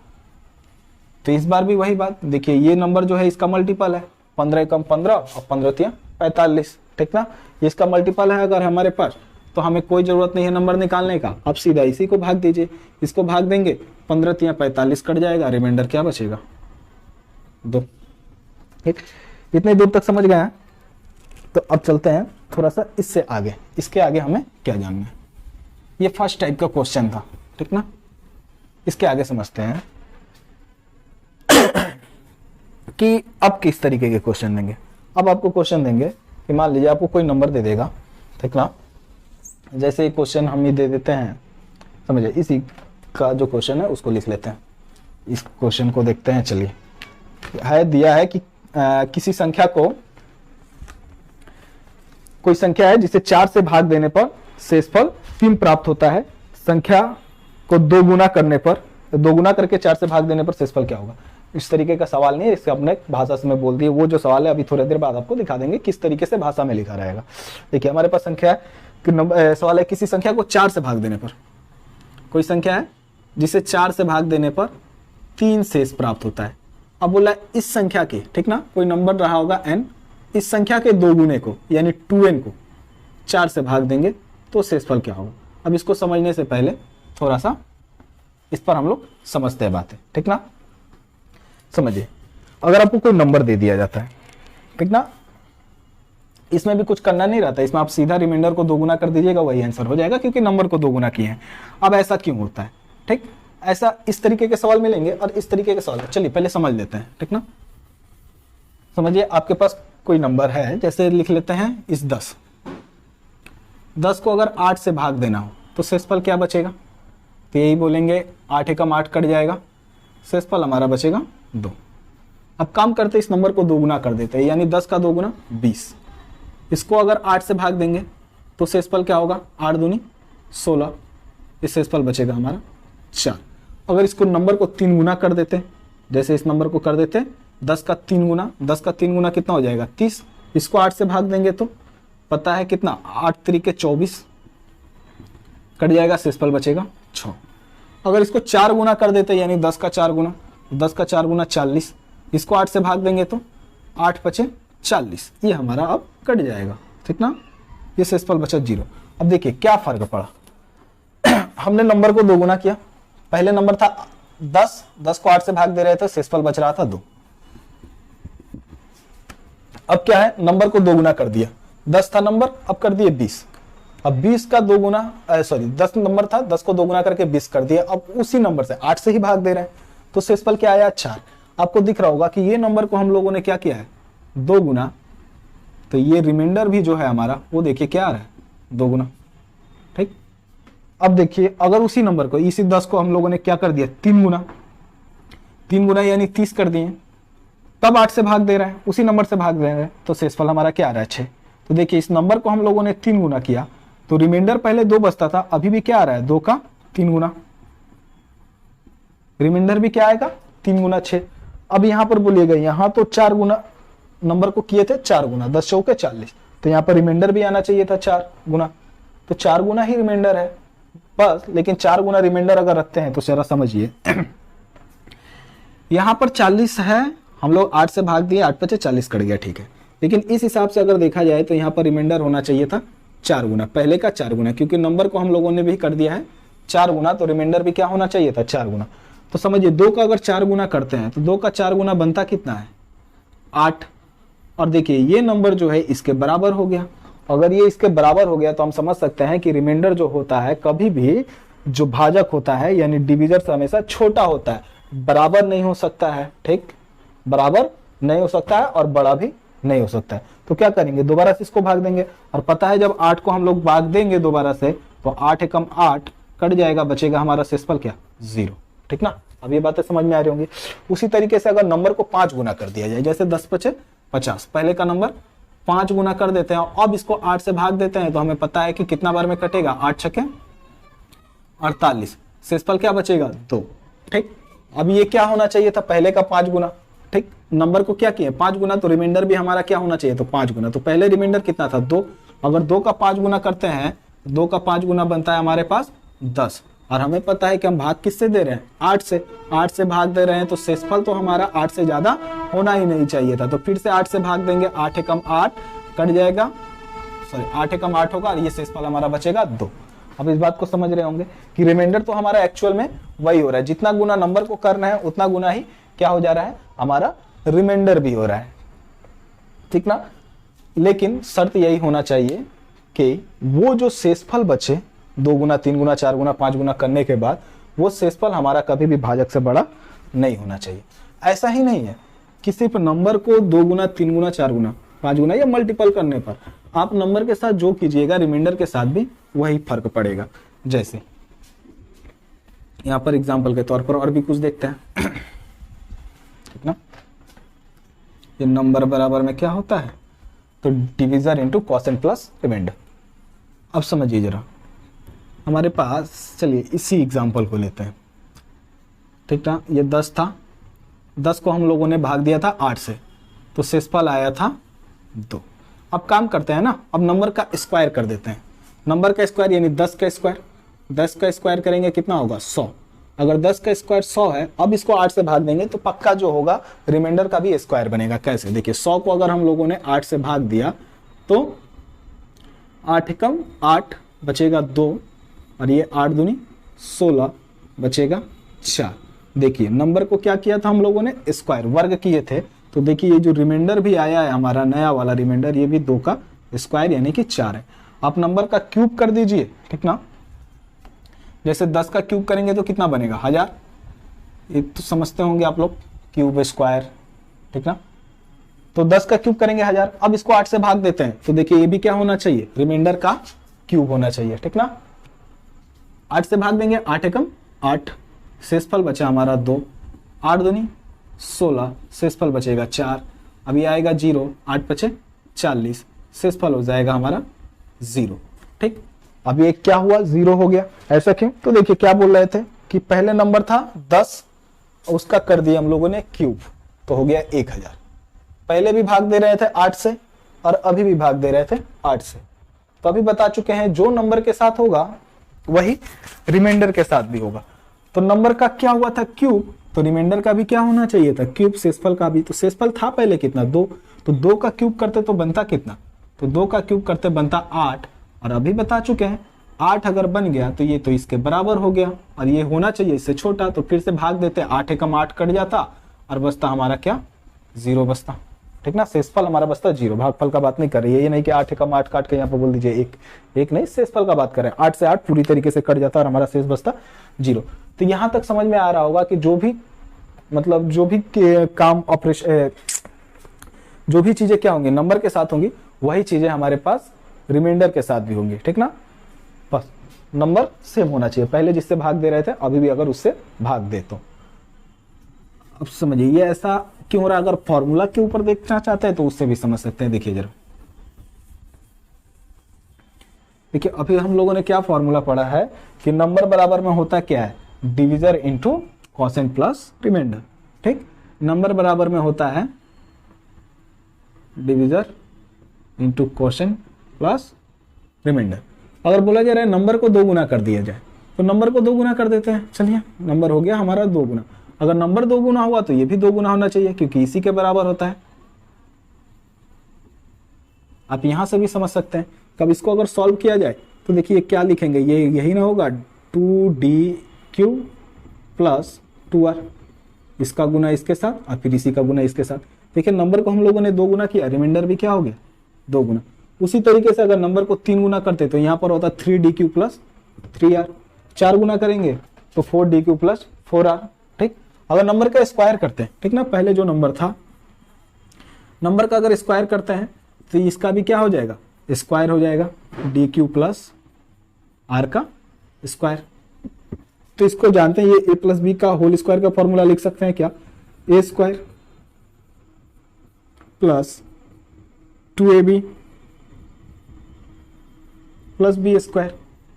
तो इस बार भी वही बात, देखिए ये नंबर जो है इसका मल्टीपल है, 15 कम 15 और 15 तिया 45, ठीक ना, ये इसका मल्टीपल है अगर हमारे पास, तो हमें कोई जरूरत नहीं है नंबर निकालने का, आप सीधा इसी को भाग दीजिए, इसको भाग देंगे 15 तिया 45 कट जाएगा, रिमाइंडर क्या बचेगा 2, ठीक। इतने दूर तक समझ गए हैं। तो अब चलते हैं थोड़ा सा इससे आगे, इसके आगे हमें क्या जानना है। ये फर्स्ट टाइप का क्वेश्चन था, ठीक ना, इसके आगे समझते हैं कि अब किस तरीके के क्वेश्चन देंगे। अब आपको क्वेश्चन देंगे कि मान लीजिए आपको कोई नंबर दे देगा, ठीक ना, जैसे ये क्वेश्चन हम ही दे देते हैं, समझिए इसी का जो क्वेश्चन है उसको लिख लेते हैं। इस क्वेश्चन को देखते हैं, चलिए है दिया है कि किसी संख्या को, कोई संख्या है जिसे 4 से भाग देने पर शेषफल 3 प्राप्त होता है, संख्या को 2 गुना करने पर, 2 गुना करके 4 से भाग देने पर शेषफल क्या होगा। इस तरीके का सवाल नहीं है, इससे अपने भाषा से मैं बोल दिए, वो जो सवाल है अभी थोड़ी देर बाद आपको दिखा देंगे किस तरीके से भाषा में लिखा रहेगा। देखिए हमारे पास संख्या है कि सवाल है किसी संख्या को 4 से भाग देने पर, कोई संख्या है जिसे 4 से भाग देने पर 3 शेष प्राप्त होता है। अब बोला इस संख्या के, ठीक ना, कोई नंबर रहा होगा n, इस संख्या के 2 गुने को यानी 2n को 4 से भाग देंगे तो शेषफल क्या होगा। अब इसको समझने से पहले थोड़ा सा इस पर हम लोग समझते हैं बातें, ठीक ना। समझिए अगर आपको कोई नंबर दे दिया जाता है, ठीक ना, इसमें भी कुछ करना नहीं रहता, इसमें आप सीधा रिमाइंडर को 2 गुना कर दीजिएगा, वही आंसर हो जाएगा क्योंकि नंबर को 2 गुना किए हैं। अब ऐसा क्यों होता है, ठीक, ऐसा इस तरीके के सवाल मिलेंगे और इस तरीके के सवाल, चलिए पहले समझ लेते हैं, ठीक ना। समझिए आपके पास कोई नंबर है, जैसे लिख लेते हैं इस 10 को अगर 8 से भाग देना हो तो शेषफल क्या बचेगा, तो यही बोलेंगे 8 एकम 8 कट जाएगा, शेषफल हमारा बचेगा 2। अब काम करते इस नंबर को 2 गुना कर देते हैं, यानी 10 का 2 गुना 20, इसको अगर 8 से भाग देंगे तो शेषफल क्या होगा 8 दूनी 16, इस शेषफल बचेगा हमारा 4। अगर इसको नंबर को 3 गुना कर देते, जैसे इस नंबर को कर देते 10 का 3 गुना, 10 का 3 गुना कितना हो जाएगा 30, इसको 8 से भाग देंगे तो पता है कितना 8 तरीके 24 कट जाएगा, शेषफल बचेगा 6। अगर इसको 4 गुना कर देते यानी 10 का 4 गुना, 10 का 4 गुना 40, इसको 8 से भाग देंगे तो 8 पचे 40, ये हमारा अब कट जाएगा, ठीक ना, ये शेषफल बचा 0। अब देखिए क्या फर्क पड़ा हमने नंबर को 2 गुना किया, पहले नंबर था 10 को 8 से भाग दे रहे थे, शेषफल बच रहा था 2। अब क्या है, नंबर को 2 गुना कर दिया, 10 था नंबर, अब कर दिए 20, अब 20 का 2 गुना सॉरी 10 नंबर था, 10 को 2 गुना करके 20 कर दिया। अब उसी नंबर से 8 से ही भाग दे रहे हैं, तो शेषफल क्या आया 4। आपको दिख रहा होगा कि ये नंबर को हम लोगों ने क्या किया है 2 गुना, तो ये रिमाइंडर भी जो है हमारा वो देखिए क्या आ रहा है 2 गुना। ठीक, अब देखिए अगर उसी नंबर को इसी 10 को हम लोगों ने क्या कर दिया 3 गुना, 3 गुना यानी 30 कर दिए, तब 8 से भाग दे रहे हैं, उसी नंबर से भाग दे रहे हैं, तो शेषफल हमारा क्या आ रहा है 6। तो देखिए इस नंबर को हम लोगों ने 3 गुना किया तो रिमाइंडर पहले 2 बचता था, अभी भी क्या आ रहा है 2 का 3 गुना, रिमाइंडर भी क्या आएगा 3 गुना 6। अब यहां पर बोलिएगा यहां तो 4 गुना नंबर को किए थे 4 गुना, 10 चौके 40, तो यहाँ पर रिमाइंडर भी आना चाहिए था 4 गुना, तो 4 गुना ही रिमाइंडर है बस। लेकिन 4 गुना रिमाइंडर अगर रखते हैं तो जरा समझिए यहां पर 40 है, हम लोग 8 से भाग दिए, 8 पचे 40 कट गया, ठीक है। लेकिन इस हिसाब से अगर देखा जाए तो यहाँ पर रिमाइंडर होना चाहिए था 4 गुना, पहले का 4 गुना, क्योंकि नंबर को हम लोगों ने भी कर दिया है 4 गुना, तो रिमाइंडर भी क्या होना चाहिए था 4 गुना। तो समझिए 2 का अगर 4 गुना करते हैं तो 2 का 4 गुना बनता कितना है 8, और देखिए ये नंबर जो है इसके बराबर हो गया। अगर ये इसके बराबर हो गया तो हम समझ सकते हैं कि रिमाइंडर जो होता है कभी भी जो भाजक होता है यानी डिविजर से हमेशा छोटा होता है, बराबर नहीं हो सकता है। ठीक, बराबर नहीं हो सकता है और बड़ा भी नहीं हो सकता है। तो क्या करेंगे दोबारा से इसको भाग देंगे, और पता है जब 8 को हम लोग भाग देंगे दोबारा से तो 8 एकम 8 कट जाएगा, बचेगा हमारा शेषफल क्या 0। ठीक ना, अब ये बातें समझ में आ रही होंगी। उसी तरीके से अगर नंबर को 5 गुना कर दिया जाए, जैसे 10 पचे 50, पहले का नंबर 5 गुना कर देते हैं, अब इसको 8 से भाग देते हैं तो हमें पता है कि कितना बार में कटेगा 8 छके 48, शेषफल क्या बचेगा 2। ठीक, अब ये क्या होना चाहिए था पहले का 5 गुना। ठीक, नंबर को क्या किया 5 गुना, तो रिमाइंडर भी हमारा क्या होना चाहिए तो 5 गुना। तो पहले रिमाइंडर कितना था 2, अगर 2 का 5 गुना करते हैं 2 का 5 गुना बनता है हमारे पास 10, और हमें पता है कि हम भाग किससे दे रहे हैं 8 से, 8 से भाग दे रहे हैं, तो शेषफल तो हमारा 8 से ज्यादा होना ही नहीं चाहिए था। तो फिर से 8 से भाग देंगे, 8 एकम 8 कट जाएगा, सॉरी 8 एकम 8 होगा, और ये शेषफल हमारा बचेगा 2। अब इस बात को समझ रहे होंगे कि रिमाइंडर तो हमारा एक्चुअल में वही हो रहा है, जितना गुना नंबर को करना है उतना गुना ही क्या हो जा रहा है हमारा रिमाइंडर भी हो रहा है। ठीक ना, लेकिन शर्त यही होना चाहिए कि वो जो शेषफल बचे 2 गुना 3 गुना 4 गुना 5 गुना करने के बाद वो शेषफल हमारा कभी भी भाजक से बड़ा नहीं होना चाहिए। ऐसा ही नहीं है कि सिर्फ नंबर को 2 गुना 3 गुना 4 गुना 5 गुना या मल्टीपल करने पर आप नंबर के साथ जो कीजिएगा रिमाइंडर के साथ भी वही फर्क पड़ेगा। जैसे यहां पर एग्जांपल के तौर पर और भी कुछ देखते हैं। ठीक ना, ये नंबर बराबर में क्या होता है तो divisor into quotient plus reminder. अब समझिए जरा, हमारे पास चलिए इसी एग्जांपल को लेते हैं। ठीक ना, ये 10 था, 10 को हम लोगों ने भाग दिया था 8 से, तो शेषफल आया था 2। अब काम करते हैं ना, अब नंबर का स्क्वायर कर देते हैं। नंबर का स्क्वायर यानी 10 का स्क्वायर, 10 का स्क्वायर करेंगे कितना होगा 100। अगर 10 का स्क्वायर 100 है, अब इसको 8 से भाग देंगे तो पक्का जो होगा रिमाइंडर का भी स्क्वायर बनेगा। कैसे, देखिए 100 को अगर हम लोगों ने 8 से भाग दिया तो 8 एकम 8 बचेगा 2, और ये 8 दूनी 16 बचेगा 4। देखिए नंबर को क्या किया था हम लोगों ने स्क्वायर, वर्ग किए थे, तो देखिए ये जो रिमाइंडर भी आया है हमारा नया वाला रिमाइंडर, ये भी 2 का स्क्वायर यानी कि 4 है। आप नंबर का क्यूब कर दीजिए। ठीक ना, जैसे 10 का क्यूब करेंगे तो कितना बनेगा 1000, ये तो समझते होंगे आप लोग, क्यूब स्क्वायर। ठीक ना, तो 10 का क्यूब करेंगे 1000। अब इसको 8 से भाग देते हैं तो देखिए ये भी क्या होना चाहिए रिमाइंडर का क्यूब होना चाहिए। ठीक ना, 8 से भाग देंगे, 8 एकम 8, शेषफल बचा हमारा 2, 8 दूनी 16, शेषफल बचेगा 4। अब ये आएगा 0, 8 पचे 40, शेषफल हो जाएगा हमारा 0। ठीक, अब ये क्या हुआ 0 हो गया। ऐसा क्यों, तो देखिए क्या बोल रहे थे कि पहले नंबर था 10, उसका कर दिया हम लोगों ने क्यूब, तो हो गया 1000। पहले भी भाग दे रहे थे 8 से और अभी भी भाग दे रहे थे 8 से, तो अभी बता चुके हैं जो नंबर के साथ होगा वही रिमाइंडर के साथ भी होगा। तो नंबर का क्या हुआ था क्यूब, तो रिमाइंडर का भी क्या होना चाहिए था क्यूब, शेषफल का भी। तो शेषफल था पहले कितना 2, तो 2 का क्यूब करते तो बनता कितना, तो 2 का क्यूब करते बनता 8, और अभी बता चुके हैं 8 अगर बन गया तो ये तो इसके बराबर हो गया, और ये होना चाहिए इससे छोटा, तो फिर से भाग देते, 8 एकम 8 कट जाता और बचता हमारा क्या 0 बचता। ठीक ना। शेषफल हमारा बचता 0, भागफल का बात नहीं कर रही है, ये नहीं कि 8 एकम 8 काट के यहाँ पर बोल दीजिए 1, 1 नहीं, शेषफल का बात करें। 8 से 8 पूरी तरीके से कट जाता है और हमारा शेष बचता 0। तो यहाँ तक समझ में आ रहा होगा कि जो भी मतलब जो भी काम ऑपरेशन जो भी चीजें क्या होंगी नंबर के साथ होंगी, वही चीजें हमारे पास रिमाइंडर के साथ भी होंगी, ठीक ना। बस नंबर सेम होना चाहिए, पहले जिससे भाग दे रहे थे अभी भी अगर उससे भाग दे तो। अब समझिए ये ऐसा क्यों हो रहा है, अगर फॉर्मूला के ऊपर देखना चाहते हैं तो उससे भी समझ सकते हैं। देखिए जरा, देखिए अभी हम लोगों ने क्या फॉर्मूला पढ़ा है कि नंबर बराबर में होता क्या है, divisor into quotient plus reminder, ठीक। नंबर बराबर में होता है divisor into quotient plus reminder. अगर बोला जा रहा है नंबर को 2 गुना कर दिया जाए तो नंबर को 2 गुना कर देते हैं। चलिए नंबर हो गया हमारा 2 गुना, अगर नंबर 2 गुना हुआ तो ये भी 2 गुना होना चाहिए क्योंकि इसी के बराबर होता है। आप यहां से भी समझ सकते हैं। कब इसको अगर सॉल्व किया जाए तो देखिए क्या लिखेंगे, ये यही ना होगा 2dq प्लस 2r, इसका गुना इसके साथ और फिर इसी का गुना इसके साथ। देखिए नंबर को हम लोगों ने 2 गुना किया, रिमाइंडर भी क्या हो गया 2 गुना। उसी तरीके से अगर नंबर को 3 गुना करते तो यहाँ पर होता 3dq प्लस 3r, 4 गुना करेंगे तो 4dq प्लस 4r, ठीक। अगर नंबर का स्क्वायर करते हैं, ठीक ना, पहले जो नंबर था नंबर का अगर स्क्वायर करते हैं तो इसका भी क्या हो जाएगा, स्क्वायर हो जाएगा, dq प्लस r का स्क्वायर। तो इसको जानते हैं, ये a प्लस बी का होल स्क्वायर का फॉर्मूला लिख सकते हैं क्या, a square plus 2ab plus b square.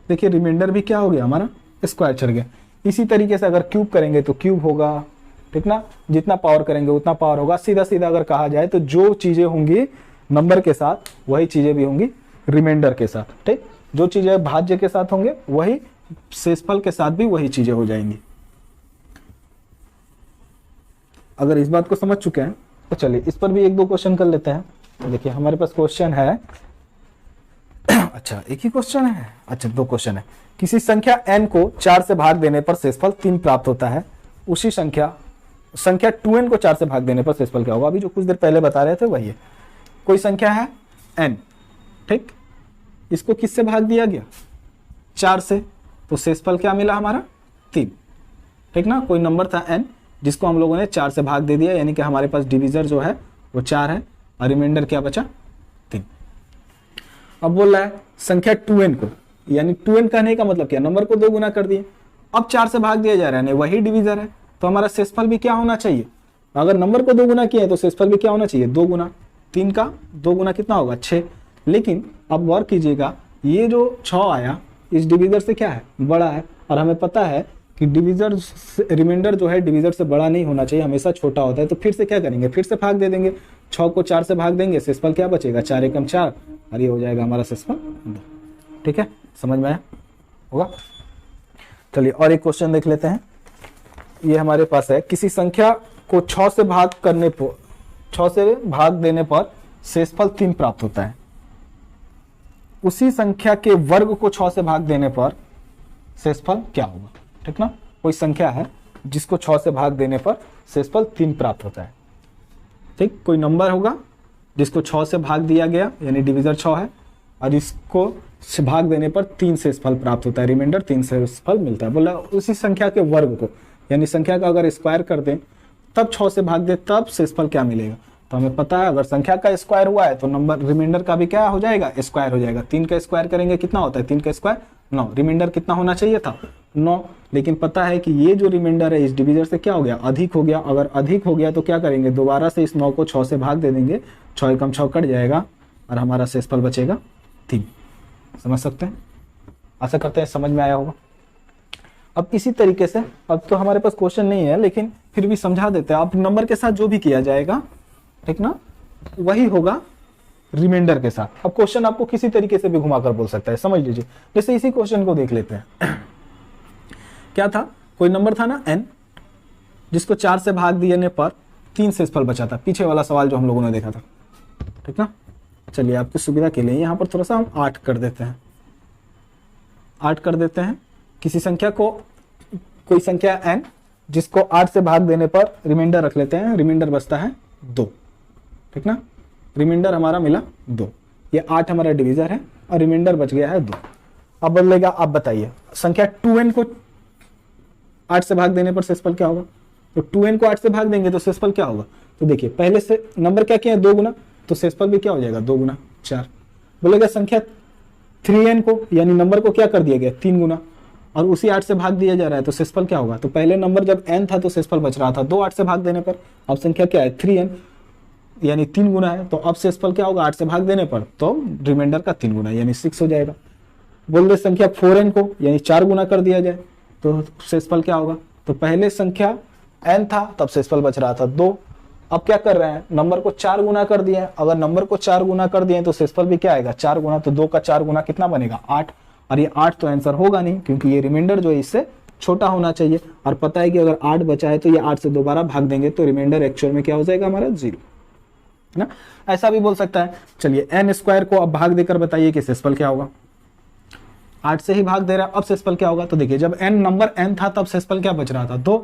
देखिए रिमाइंडर भी क्या हो गया हमारा, स्क्वायर चढ़ गया। इसी तरीके से अगर क्यूब करेंगे तो क्यूब होगा, ठीक ना, जितना पावर करेंगे उतना पावर होगा। सीधा सीधा अगर कहा जाए तो जो चीजें होंगी नंबर के साथ वही चीजें भी होंगी रिमाइंडर के साथ, ठीक। जो चीजें भाज्य के साथ होंगे वही शेषफल के साथ भी वही चीजें हो जाएंगी। अगर इस बात को समझ चुके हैं तो चलिए इस पर भी 1-2 क्वेश्चन कर लेते हैं। तो देखिए हमारे पास क्वेश्चन है अच्छा एक ही क्वेश्चन है, अच्छा 2 क्वेश्चन है। किसी संख्या n को 4 से भाग देने पर शेषफल 3 प्राप्त होता है, उसी संख्या 2n को 4 से भाग देने पर शेषफल क्या होगा। अभी जो कुछ देर पहले बता रहे थे वही है। कोई संख्या है n, ठीक, इसको किससे भाग दिया गया 4 से, तो शेषफल क्या मिला हमारा 3, ठीक ना। कोई नंबर था n जिसको हम लोगों ने 4 से भाग दे दिया, यानी कि हमारे पास डिविजर जो है वो 4 है और रिमाइंडर क्या बचा 3। अब बोल रहा है संख्या 2n को, यानी 2n कहने का मतलब क्या, नंबर को 2 गुना कर दिए, अब 4 से भाग दिया जा रहा है, वही डिविजर है, तो हमारा शेषफल भी क्या होना चाहिए। अगर नंबर को 2 गुना किया है तो शेषफल भी क्या होना चाहिए 2 गुना। 3 का 2 गुना कितना होगा 6। लेकिन अब गौर कीजिएगा ये जो 6 आया इस डिविजर से क्या है बड़ा है, और हमें पता है कि डिविजर रिमाइंडर जो है डिविजर से बड़ा नहीं होना चाहिए, हमेशा छोटा होता है। तो फिर से क्या करेंगे, फिर से भाग दे देंगे, 6 को 4 से भाग देंगे, शेषफल क्या बचेगा 4 एकम 4 और ये हो जाएगा हमारा शेषफल 2। ठीक है, समझ में आया होगा। चलिए और एक क्वेश्चन देख लेते हैं। ये हमारे पास है, किसी संख्या को 6 से भाग देने पर शेषफल 3 प्राप्त होता है, उसी संख्या के वर्ग को 6 से भाग देने पर शेषफल क्या होगा। ठीक ना, कोई संख्या है जिसको 6 से भाग देने पर शेषफल 3 प्राप्त होता है। ठीक, कोई नंबर होगा जिसको 6 से भाग दिया गया यानी डिविजर 6 है, और इसको भाग देने पर 3 शेषफल प्राप्त होता है, रिमाइंडर 3 शेषफल मिलता है। बोला उसी संख्या के वर्ग को, यानी संख्या का अगर स्क्वायर कर दें तब 6 से भाग दे तब शेषफल क्या मिलेगा। तो हमें पता है अगर संख्या का स्क्वायर हुआ है तो नंबर रिमाइंडर का भी क्या हो जाएगा स्क्वायर हो जाएगा। 3 का स्क्वायर करेंगे कितना होता है, 3 का स्क्वायर 9, रिमाइंडर कितना होना चाहिए था 9। लेकिन पता है कि ये जो रिमाइंडर है इस डिविजर से क्या हो गया अधिक हो गया। अगर अधिक हो गया तो क्या करेंगे, दोबारा से इस 9 को 6 से भाग दे देंगे, 6 एकम 6 कट जाएगा और हमारा शेषफल बचेगा 3। समझ सकते हैं, आशा करते हैं समझ में आया होगा। अब इसी तरीके से, अब तो हमारे पास क्वेश्चन नहीं है लेकिन फिर भी समझा देते हैं। अब नंबर के साथ जो भी किया जाएगा, ठीक ना, वही होगा रिमाइंडर के साथ। अब क्वेश्चन आपको किसी तरीके से भी घुमाकर बोल सकता है, समझ लीजिए। जैसे इसी क्वेश्चन को देख लेते हैं। क्या था, कोई नंबर था ना n, जिसको 4 से भाग देने पर 3 शेषफल बचा था, पीछे वाला सवाल जो हम लोगों ने देखा था। ठीक ना, चलिए आपकी सुविधा के लिए यहाँ पर थोड़ा सा हम 8 कर देते हैं, 8 कर देते हैं। किसी संख्या को, कोई संख्या n जिसको 8 से भाग देने पर रिमाइंडर रख लेते हैं, रिमाइंडर बचता है 2। ठीक ना। रिमाइंडर हमारा मिला 2, ये 8 हमारा डिवीजर है और रिमाइंडर बच गया है 2। अब बदलेगा, आप बताइए संख्या 2n को 8 से भाग देने पर शेषफल क्या होगा। तो 2n को 8 से भाग देंगे तो शेषफल क्या होगा। तो देखिए पहले से नंबर क्या किया है 2 गुना, तो शेषफल भी क्या हो जाएगा 2 गुना 4। बोलेगा संख्या 3n को यानी नंबर को क्या कर दिया गया 3 गुना और उसी 8 से भाग दिया जा रहा है, तो शेषफल क्या होगा। तो पहले नंबर जब n था तो शेषफल बच रहा था 2 8 से भाग देने पर। अब संख्या क्या है 3n यानी 3 गुना है, तो अब शेषफल क्या होगा 8 से भाग देने पर, तो रिमाइंडर का 3 गुना यानी 6 हो जाएगा। बोल दे संख्या 4n को यानी 4 गुना कर दिया जाए तो शेषफल क्या होगा। तो पहले संख्या n था तब शेषफल बच रहा था 2, अब क्या कर रहे हैं नंबर को 4 गुना कर दिए। अगर नंबर को 4 गुना कर दिए तो शेषफल भी क्या आएगा 4 गुना, तो 2 का 4 गुना कितना बनेगा 8, और ये 8 तो आंसर होगा नहीं क्योंकि ये रिमाइंडर जो है इससे छोटा होना चाहिए। और पता है कि अगर 8 बचा है तो ये 8 से दोबारा भाग देंगे तो रिमाइंडर एक्चुअल में क्या हो जाएगा हमारा 0, है ना। ऐसा भी बोल सकता है। चलिए n स्क्वायर को अब भाग देकर बताइए कि शेषफल क्या होगा। 8 से ही भाग दे रहा है, अब शेषफल क्या होगा। तो देखिए जब n नंबर n था तब शेषफल क्या बच रहा था 2,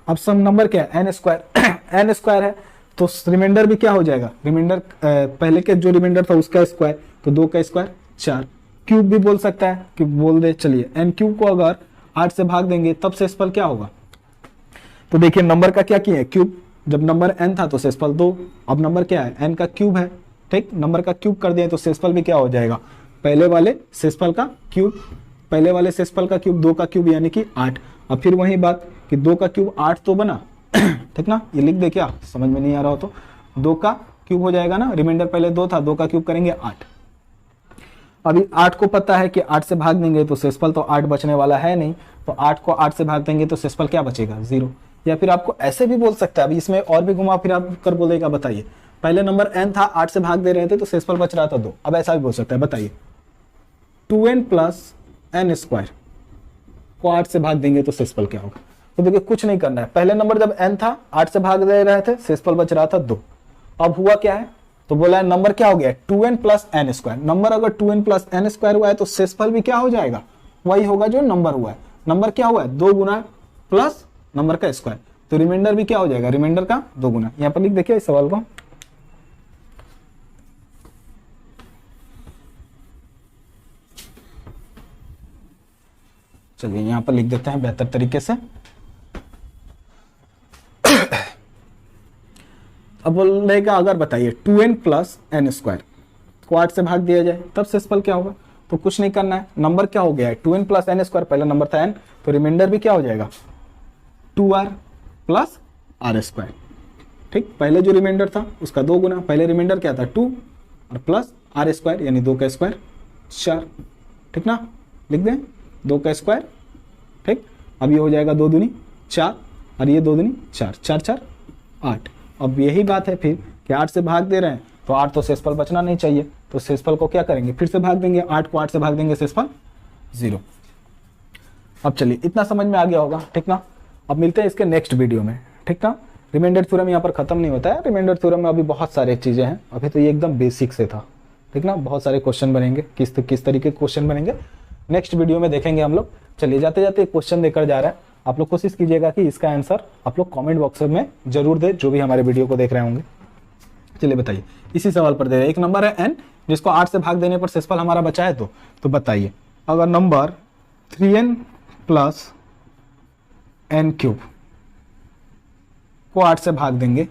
अब सम नंबर क्या है n स्क्वायर n स्क्वायर है तो रिमाइंडर भी क्या हो जाएगा, रिमाइंडर पहले के जो रिमाइंडर था उसका स्क्वायर, तो 2 का स्क्वायर 4। क्यूब भी बोल सकता है कि बोल दे चलिए n क्यूब को अगर 8 से भाग देंगे तब शेषफल क्या होगा। तो देखिए नंबर का क्या किया है क्यूब, जब नंबर n था तो शेषफल 2, अब नंबर क्या है n का क्यूब है, ठीक। नंबर का क्यूब कर दिया तो शेषफल भी क्या हो जाएगा पहले वाले शेषफल का क्यूब, पहले वाले शेषफल का क्यूब 2 का क्यूब यानी कि 8। अब फिर वही बात कि 2 का क्यूब 8 तो बना ठीक ना, ये लिख दे क्या समझ में नहीं आ रहा हो तो 2 का क्यूब हो जाएगा ना, रिमाइंडर पहले 2 था 2 का क्यूब करेंगे 8। अभी 8 को पता है कि 8 से भाग देंगे तो शेषफल तो 8 बचने वाला है नहीं, तो 8 को 8 से भाग देंगे तो शेषफल क्या बचेगा 0। या फिर आपको ऐसे भी बोल सकता है, अभी इसमें और भी घुमा फिर आप कर बोलेगा बताइए पहले नंबर n था 8 से भाग दे रहे थे तो शेषफल बच रहा था 2, अब ऐसा भी बोल सकता है बताइए 2n प्लस n स्क्वायर को 8 से भाग देंगे तो शेषफल क्या होगा। तो देखिए कुछ नहीं करना है, पहले नंबर जब n था 8 से भाग दे रहे थे शेषफल बच रहा था 2, अब हुआ क्या है तो बोला है नंबर क्या हो गया 2n plus n square. Number अगर 2n प्लस n स्क्वायर हुआ है तो शेषफल भी क्या हो जाएगा वही होगा जो नंबर हुआ है। नंबर क्या हुआ है 2 गुना प्लस नंबर का स्क्वायर, तो रिमाइंडर भी क्या हो जाएगा रिमाइंडर का 2 गुना। यहां पर लिख देखिए इस सवाल को, चलिए यहां पर लिख देते हैं बेहतर तरीके से। अब बोलेगा अगर बताइए 2n प्लस n स्क्वायर को 8 से भाग दिया जाए तब शेषफल क्या होगा। तो कुछ नहीं करना है, नंबर क्या हो गया है 2n प्लस n स्क्वायर, पहला नंबर था n तो रिमाइंडर भी क्या हो जाएगा 2r प्लस r स्क्वायर, ठीक। पहले जो रिमाइंडर था उसका 2 गुना, पहले रिमाइंडर क्या था 2 और प्लस r स्क्वायर यानी 2 का स्क्वायर 4, ठीक ना। लिख दें 2 का स्क्वायर, ठीक। अब ये हो जाएगा 2 दूनी 4 और ये 2 दूनी 4, 4 4 8। अब यही बात है फिर कि 8 से भाग दे रहे हैं तो 8 तो शेषफल बचना नहीं चाहिए, तो शेषफल को क्या करेंगे फिर से भाग देंगे, 8 को 8 से भाग देंगे शेषफल 0। अब चलिए इतना समझ में आ गया होगा, ठीक ना। अब मिलते हैं इसके नेक्स्ट वीडियो में, ठीक ना। रिमाइंडर थ्योरम यहाँ पर खत्म नहीं होता है, रिमाइंडर थ्योरम में अभी बहुत सारे चीजें हैं, अभी तो ये एकदम बेसिक से था, ठीक ना। बहुत सारे क्वेश्चन बनेंगे, किस तरीके के क्वेश्चन बनेंगे नेक्स्ट वीडियो में देखेंगे हम लोग। चलिए जाते जाते एक क्वेश्चन देकर जा रहा है, आप लोग कोशिश कीजिएगा कि इसका आंसर आप लोग कमेंट बॉक्स में जरूर दे, जो भी हमारे वीडियो को देख रहे होंगे। चलिए बताइए इसी सवाल पर दे रहे हैं, एक नंबर है n जिसको 8 से भाग देने पर शेषफल हमारा बचा है तो बताइए अगर number 3n plus n cube को 8 से भाग देंगे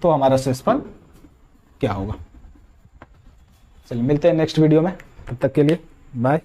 तो हमारा शेषफल क्या होगा। चलिए मिलते हैं नेक्स्ट वीडियो में, तब तक के लिए बाय।